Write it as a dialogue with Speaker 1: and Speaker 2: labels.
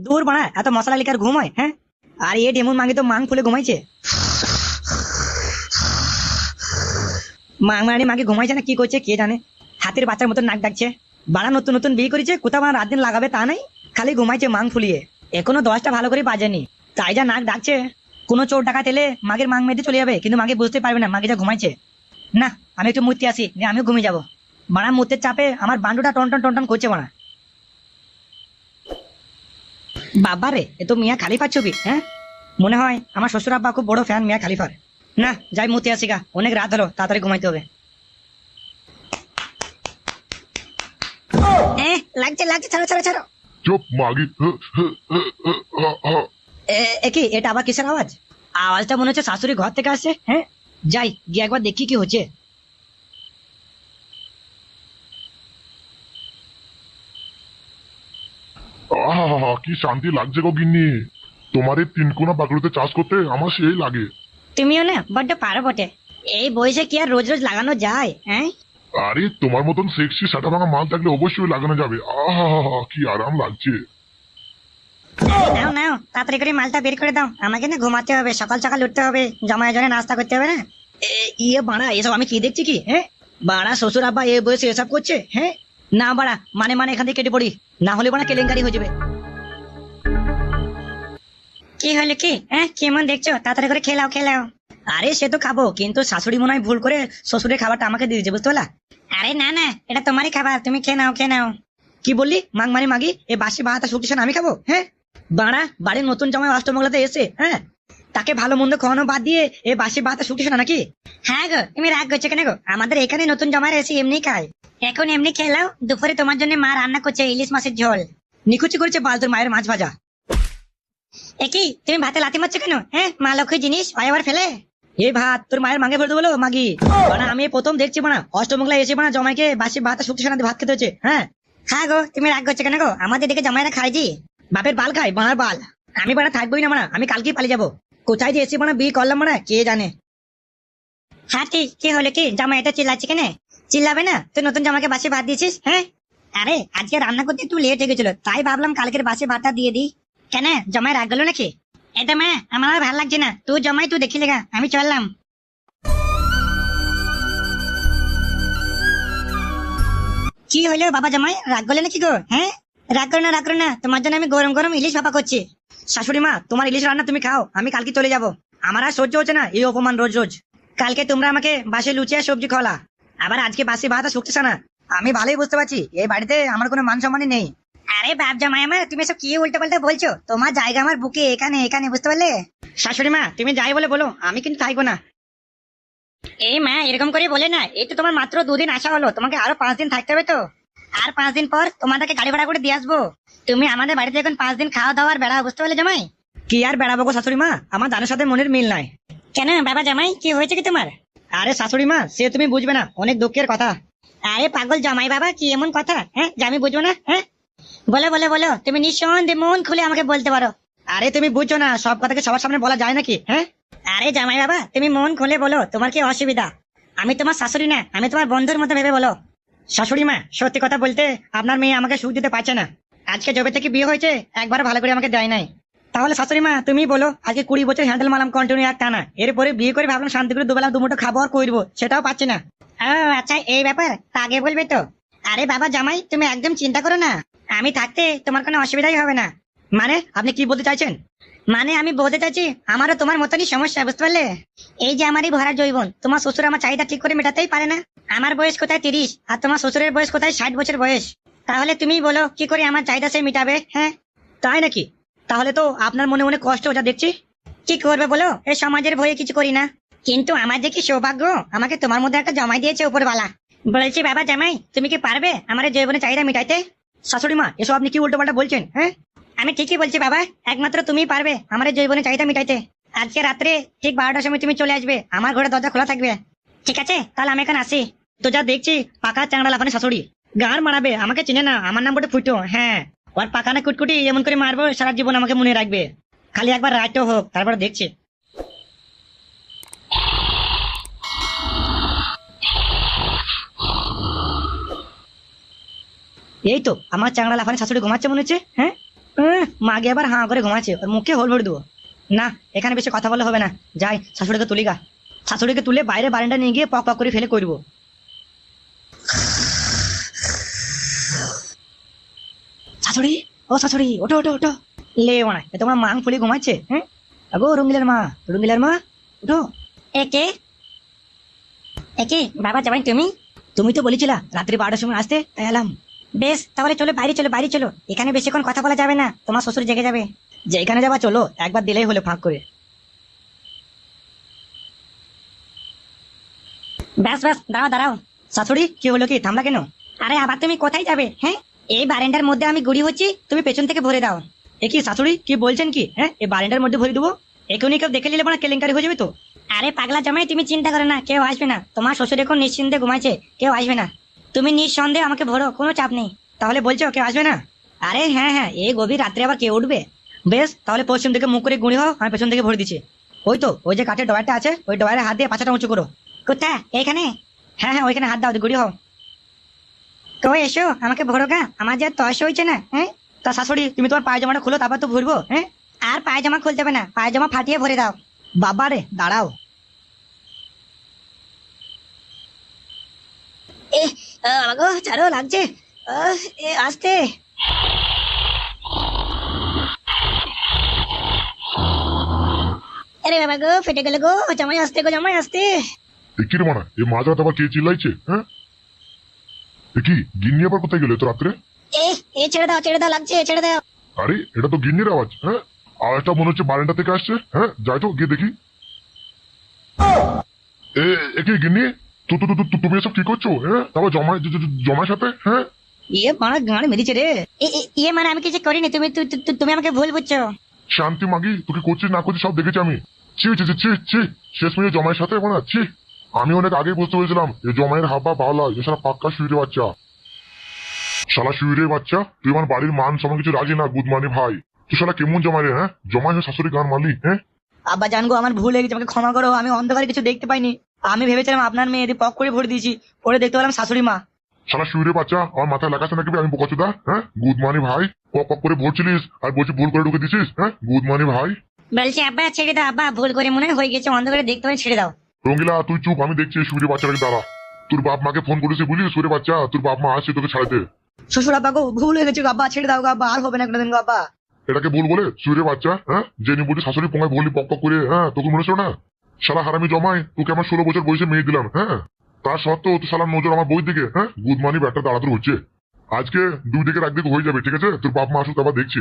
Speaker 1: দূর বাড়া, এত মশলা লিকার ঘুম হয়? হ্যাঁ, আর এ ডেমন মাগে তো মাং ফুলে ঘুমাইছে। মাংমারানি মাকে ঘুমাইছে না কি করছে কে জানে, হাতের বাচ্চার মতন নাক ডাকছে। বাড়া নতুন নতুন বিয়ে করেছে, কোথাও রাত দিন লাগাবে তা নাই, খালি ঘুমাইছে মাং ফুলিয়ে। এখনো 10টা ভালো করে বাজেনি, তাই যা নাক ডাকছে। কোনো চোর ডাকাত এলে মাগের মাং মেরে চলে যাবে, কিন্তু মাকে বুঝতে পারবে না মাকে যা ঘুমাইছে। না, আমি একটু মূর্তি আসি, আমিও ঘুমিয়ে যাবো। বাড়া মূর্তির চাপে আমার বান্ডুটা টন টন করছে বাড়া। বাবারে, এ তো মিয়া খালিফার ছবি। হ্যাঁ, মনে হয় আমার শ্বশুর আব্বা খুব বড় ফ্যান মিয়া খালিফার। না, যাই মূর্তি আসি গা, অনেক রাত হলো, তাড়াতাড়ি ঘুমাইতে হবে। লাগছে লাগছে, ছাড়ো ছাড়ো ছাড়ো।
Speaker 2: চুপ মাগি।
Speaker 1: কি এটা আবার কিসের আওয়াজ? আওয়াজটা মনে হচ্ছে শাশুড়ি ঘর থেকে আসছে। হ্যাঁ, যাই গিয়ে একবার দেখি কি হচ্ছে।
Speaker 2: আহা, কি শান্তি লাগছে গো গিন্নি। তোমার এই তিনকোনা বাকড়িতে চাষ করতে আমার সেই লাগে।
Speaker 1: তুমিও না বড্ড পারো বটে, এই বয়সে কি আর রোজ রোজ লাগানো যায়? হ্যাঁ,
Speaker 2: আরে তোমার মতন সেক্সি সাটা ভাঙা মাল থাকলে অবশ্যই লাগানো যাবে। আহা, কি আরাম লাগছে।
Speaker 1: নাও নাও, তাড়াতাড়ি করে মালটা বের করে দাও, আমাকে না ঘুমাতে হবে, সকাল সকাল উঠতে হবে, জামাই জনে নাস্তা করতে হবে না। ইয়ে বাড়া, এসব আমি কি দেখছি কি? হ্যাঁ, বাড়া শ্বশুর আব্বা এ বয়সে এসব করছে? হ্যাঁ না বাড়া, মানে মানে এখান থেকে কেটে পড়ি, না হলে বাড়া কেলেঙ্কারি হয়ে যাবে। কি হলো কি? হ্যাঁ, কেমন দেখছো? তাড়াতাড়ি করে খেলাও খেলাও। আরে সে তো খাবো, কিন্তু শাশুড়ি মনে হয় ভুল করে শ্বশুরের খাবারটা আমাকে দিয়ে দিয়েছে, বুঝতে পারলা? আরে না না, এটা তোমারই খাবার, তুমি খেয়ে নাও খেয়ে নাও। কি বললি? মাং মানে মাগি, এ বাসি ভাত আর শুকনো আমি খাবো? হ্যাঁ, বাড়া বাড়ির নতুন জামাই অষ্টমঙ্গলাতে এসে, হ্যাঁ, তাকে ভালো মন্দ খাওয়ানো বাদ দিয়ে এ বাসি ভাত আর শুকনো নাকি? হ্যাঁ গো, তুমি রাগ করছো কেন গো? আমাদের এখানে নতুন জামাইরা এসে এমনি খায়। এখন এমনি খেলাও, দুপুরে তোমার জন্য মা রান্না করছে ইলিশ মাছের ঝোল। নিকুচি করেছে বাল তোর মায়ের মাছ ভাজা। একই তুমি ভাতে লাথি মারছো কেন? হ্যাঁ, মা লক্ষ্মী জিনিস হয় আবার ফেলে। এই ভাত তোর মায়ের মাগে ফেলতে বলো মাগি? মানে আমি প্রথম দেখছি মানে অষ্টমঙ্গলায় এসে মানে জমাইকে বাসি ভাত আর শুকনো ভাত খেতে হচ্ছে। হ্যাঁ হ্যাঁ গো, তুমি রাগ করছো কেন গো? আমাদের দিকে জামাইরা খায় জি, বাপের বাল খায়, বানার বাল। আমি বানা থাকবোই না মানে, আমি কালকেই পালিয়ে যাবো। কোথায় যে এসে মানে বিয়ে করলাম মানে কে জানে। হ্যাঁ ঠিক, কি হলো কি? জামাই এটা চিল্লাচ্ছে কেন? চিল্লাবে না, তুই নতুন জামাকে বাসি ভাত দিয়েছিস। হ্যাঁ, আরে আজকে রান্না করতে একটু লেট হয়ে গেছিল, তাই ভাবলাম কালকের বাসি ভাতটা দিয়ে দিই। কেন, জামাই রাগ গেল নাকি? এটা মা আমার আর ভালো লাগছে না, তুই জামাই তুই দেখি লেগা, আমি চললাম। কি হলো বাবা, জামাই রাগ গলে নাকি গো? হ্যাঁ, রাগ করো না রাগ করো না, তোমার জন্য আমি গরম গরম ইলিশ ভাপা করছি। শাশুড়ি মা, তোমার ইলিশ রান্না তুমি খাও, আমি কালকে চলে যাব। আমার আর সহ্য হচ্ছে না এই অপমান রোজ রোজ। কালকে তোমরা আমাকে বাসে লুচি আর সবজি খাওয়ালা, আবার আজকে বাসি ভাত আর শুকতেছে না। আমি ভালোই বুঝতে পারছি এই বাড়িতে আমার কোনো মান সম্মানই নেই। আরে বাপ জামাই আমার, তুমি সব কি উল্টো পাল্টা বলছো? তোমার জায়গা আমার বুকে, এখানে এখানে, বুঝতে পারলে? শাশুড়ি মা, তুমি যাই বলে বলো, আমি কিন্তু থাকবো না। এই মা, এরকম করে বলে না, এই তো তোমার মাত্র 2 দিন আসা হলো, তোমাকে আরো 5 দিন থাকতে হবে তো। আর 5 দিন পর তোমাদেরকে গাড়ি ভাড়া করে দিয়ে আসবো। তুমি আমাদের বাড়িতে এখন 5 দিন খাওয়া দাওয়ার বেড়া, বুঝতে পারলে জামাই? কি আর বেড়াবো গো শাশুড়ি মা, আমার জানের সাথে মনের মিল নাই। কেন বাবা জামাই, কি হয়েছে কি তোমার? আরে শাশুড়ি মা, সে তুমি বুঝবে না, অনেক দুঃখের কথা। আরে পাগল জামাই বাবা, কি এমন কথা? হ্যাঁ, যে আমি বুঝবো না? হ্যাঁ, বলো বলো বলো, তুমি নিঃসন্দেহে মন খুলে আমাকে বলতে পারো। আরে তুমি বুঝছো না, সব কথাকে সবার সামনে বলা যায় নাকি? হ্যাঁ, আরে জামাই বাবা, তুমি মন খুলে বলো, তোমার কি অসুবিধা? আমি তোমার শাশুড়ি না, আমি তোমার বন্ধুর মতো ভেবে বলো। শাশুড়ি মা, সত্যি কথা বলতে আপনার মেয়ে আমাকে সুখ দিতে পারছে না। আজকে জবে থেকে বিয়ে হয়েছে, একবার ভালো করে আমাকে দেয় নাই। তাহলে শাশুড়ি মা তুমি বলো, আজকে 20 বছর হ্যান্ডেল মারলাম কন্টিনিউ এক টানা, এরপরে বিয়ে করে ভাবলাম শান্তি করে দুবেলা দুমুঠো খাবো আর করবো, সেটাও পাচ্ছি না। আচ্ছা এই ব্যাপার, তা আগে বলবে তো। আরে বাবা জামাই, তুমি একদম চিন্তা করো না, আমি থাকতে তোমার কোনো অসুবিধাই হবে না। মানে আপনি কি বলতে চাইছেন? মানে আমি বলতে চাইছি, আমারও তোমার মতনই সমস্যা, বুঝতে পারলে? এই যে আমারই ভরা জৈবন, তোমার শ্বশুর আমার চাহিদা ঠিক করে মেটাতেই পারে না। আমার বয়স কোথায় 30, আর তোমার শ্বশুরের বয়স কোথায় 60 বছর বয়স। তাহলে তুমি বলো কি করে আমার চাহিদা সে মিটাবে? হ্যাঁ, তাই নাকি? তাহলে তো আপনার মনে মনে কষ্ট যা দেখছি। কি করবে বলো, এই সমাজের ভয়ে কিছু করি না। কিন্তু আমার যে কি সৌভাগ্য, আমাকে তোমার মধ্যে একটা জামাই দিয়েছে উপরওয়ালা। বলছি বাবা জামাই, তুমি কি পারবে আমার এই জৈবনের চাহিদা মিটাইতে? শাশুড়ি মা, এসব আপনি কি উল্টো পাল্টা বলছেন? হ্যাঁ, আমি ঠিকই বলছি বাবা, একমাত্র তুমিই পারবে আমার এই জৈবনের চাহিদা মিটাইতে। আজকে রাত্রে ঠিক 12টার সময় তুমি চলে আসবে, আমার ঘরে দরজা খোলা থাকবে। ঠিক আছে, তাহলে আমি এখন আসি। তো যা দেখছি পাকা চাংড়া লাফানে শাশুড়ি, গান মারাবে, আমাকে চিনে না, আমার নাম বটে ফুটো। হ্যাঁ, ওর পাকা না কুটকুটি এমন করে মারবো, সারা জীবন আমাকে মনে রাখবে। খালি একবার রাতও হোক, তারপরে দেখছি। এই তো আমার চাংড়া লাফানে শাশুড়ি ঘুমাচ্ছে মনে হচ্ছে। হ্যাঁ, মাগে আবার হাঁ করে ঘুমাচ্ছে, ওর মুখে হোল ভরে দেবো। না, এখানে বেশি কথা বলে হবে না, যাই শাশুড়িকে তুলি গা। শাশুড়িকে তুলে বাইরে বারান্দা নিয়ে গিয়ে পক পক করে ফেলে করবো। শাশুড়ি, ও শাশুড়ি, ওঠো ওঠো ওঠো। লে মানে এ তোমার মাং ফুলি ঘুমাচ্ছে। হ্যাঁ আগো রঙ্গিলার মা, রঙ্গিলার মা উঠো। একে একে বাবা জামাই তুমি? তুমি তো বলেছিলা রাত্রি 12টার সময় আসতে, তাই এলাম। বেশ, তাহলে চলো বাইরে, চলো বাইরে চলো, এখানে বেশিক্ষণ কথা বলা যাবে না, তোমার শ্বশুর জেগে যাবে। যেখানে যাবা চলো, একবার দিলেই হলো ফাঁক করে। ব্যাস ব্যাস, দাঁড়াও দাঁড়াও। শাশুড়ি কি হলো, কি থামলা কেন? আরে আবার তুমি কোথায় যাবে? হ্যাঁ এই বারান্দার মধ্যে আমি গুড়ি হচ্ছি, তুমি পেছন থেকে ভরে দাও। এ কি শাশুড়ি, কি বলছেন কি? হ্যাঁ এই বারান্দার মধ্যে ভরে দেবো? এখনই কেউ দেখে নিলে মানে কেলেঙ্কারি হয়ে যাবে তো। আরে পাগলা জামাই, তুমি চিন্তা করো না, কেউ আসবে না, তোমার শ্বশুর এখন নিশ্চিন্তে ঘুমাচ্ছে, কেউ আসবে না। তুমি নিঃসন্দেহে আমাকে ভরো, কোনো চাপ নেই। তাহলে বলছো কেউ আসবে না? আরে হ্যাঁ হ্যাঁ, এই গভীর রাত্রে আবার কে উঠবে? বেশ, তাহলে পশ্চিম থেকে মুখ করে গুঁড়ি হও, আমি পেছন থেকে ভরে দিচ্ছি। ওই তো, ওই যে কাঠের ডয়ারটা আছে, ওই ডয়ারে হাত দিয়ে পাছাটা উঁচু করো। কোথায়? এইখানে? হ্যাঁ হ্যাঁ, ওইখানে হাত দাও, গুঁড়ি হও। তো এসো, আমাকে ভরো গা, আমার যে তয়স হয়েছে না। হ্যাঁ তা শাশুড়ি, তুমি তোমার পায়জামাটা খুলো, তারপর তো ভরবো। হ্যাঁ আর পায়জামা খুলতে হবে না, পায়জামা ফাটিয়ে ভরে দাও। বাবা রে, দাঁড়াও। এ আমাগো ছাড়ো, লাগছে। আস্তে। আরে বাবা গো, ফেটে গেল গো, জামাই আসতে গো, জামাই আসতে।
Speaker 2: এ কি রে মানা, এ মাঝরাত আবার কে চিল্লাইছে? হ্যাঁ এ কি গিন্নি আবার কোথায় গেলে তো রাত্রে?
Speaker 1: এ এ ছেড়ে দাও, ছেড়ে দাও, লাগছে, ছেড়ে দাও।
Speaker 2: আরে এটা তো গিন্নির আওয়াজ। হ্যাঁ আওয়াজটা মনে হচ্ছে বারান্দা থেকে আসছে। হ্যাঁ যাই তো গিয়ে দেখি। এ এ কি গিন্নি, তুমি এসব কি করছো? হ্যাঁ তারপর জমার সাথে? হ্যাঁ
Speaker 1: ইয়ে মানে গান মেরেছে রে। ইয়ে মানে আমি কিছু করিনি, তুমি তুমি আমাকে ভুল বুঝছো।
Speaker 2: শান্তি মাগি, তোকে করছিস না করছিস সব দেখেছি আমি। ছি ছি ছি ছি ছি, শেষ মেয়ে জমায়ের সাথে মানে ছি। আমি অনেক আগেই বুঝতে পেরেছিলাম যে জমায়ের হাব্বা ভালো, এ শালা পাক্কা শুইরে বাচ্চা। শালা শুইরে বাচ্চা, তুই আমার বাড়ির মান সমান কিছু রাজি না, গুদমানি ভাই। তুই শালা কেমন জমাই রে? হ্যাঁ জমাই হয়ে শাশুড়ি গান মারলি? হ্যাঁ
Speaker 1: আব্বা জানগো, আমার ভুল হয়ে গেছে, আমাকে ক্ষমা করো, আমি অন্ধকারে কিছু দেখতে পাইনি। আমি ভেবেছিলাম আপনার মেয়ে, এদের পক করে ভরে দিয়েছি, পরে দেখতে পেলাম শাশুড়ি মা।
Speaker 2: শালা শুইরে বাচ্চা, আমার মাথায় লাগাছে নাকি আমি বোকাচোদা? হ্যাঁ গুদমানি ভাই, পক পক করে ভরছিলিস আর বলছি ভুল করে ঢুকে দিছিস। হ্যাঁ গুদমানি ভাই।
Speaker 1: বলছি আব্বা ছেড়ে দাও, আব্বা ভুল করে মনে হয় হয়ে গেছে, অন্ধকারে দেখতে পাই, ছেড়ে দাও।
Speaker 2: রঙ্গিলা তুই চুপ, আমি দেখছি শুইরে বাচ্চাটাকে। দাঁড়া, তোর বাপ মাকে ফোন করেছে বুঝলি? শুইরে বাচ্চা, তোর বাপ মা আসছে তোকে ছাড়াতে।
Speaker 1: শ্বশুর আব্বা গো, ভুল হয়ে গেছে গো আব্বা, ছেড়ে দাও গো আব্বা, আর হবে না কোনোদিন গো আব্বা।
Speaker 2: এটাকে ভুল বলে শুইরে বাচ্চা? হ্যাঁ যে নি বলছি শাশুড়ি পোঙায় বললি পক পক করে। হ্যাঁ তোকে মনে ছিল না? শালা হারামি জমাই, তোকে আমার 16 বছর বয়সে মেয়ে দিলাম। হ্যাঁ তার সত্ত্বেও তো শালার নজর আমার বই দিকে। হ্যাঁ গুদমানি ব্যাটটা দাঁড়াতে হচ্ছে। আজকে দুই দিকের একদিকে হয়ে যাবে, ঠিক আছে? তোর বাপ মা আসুক, আবার দেখছি।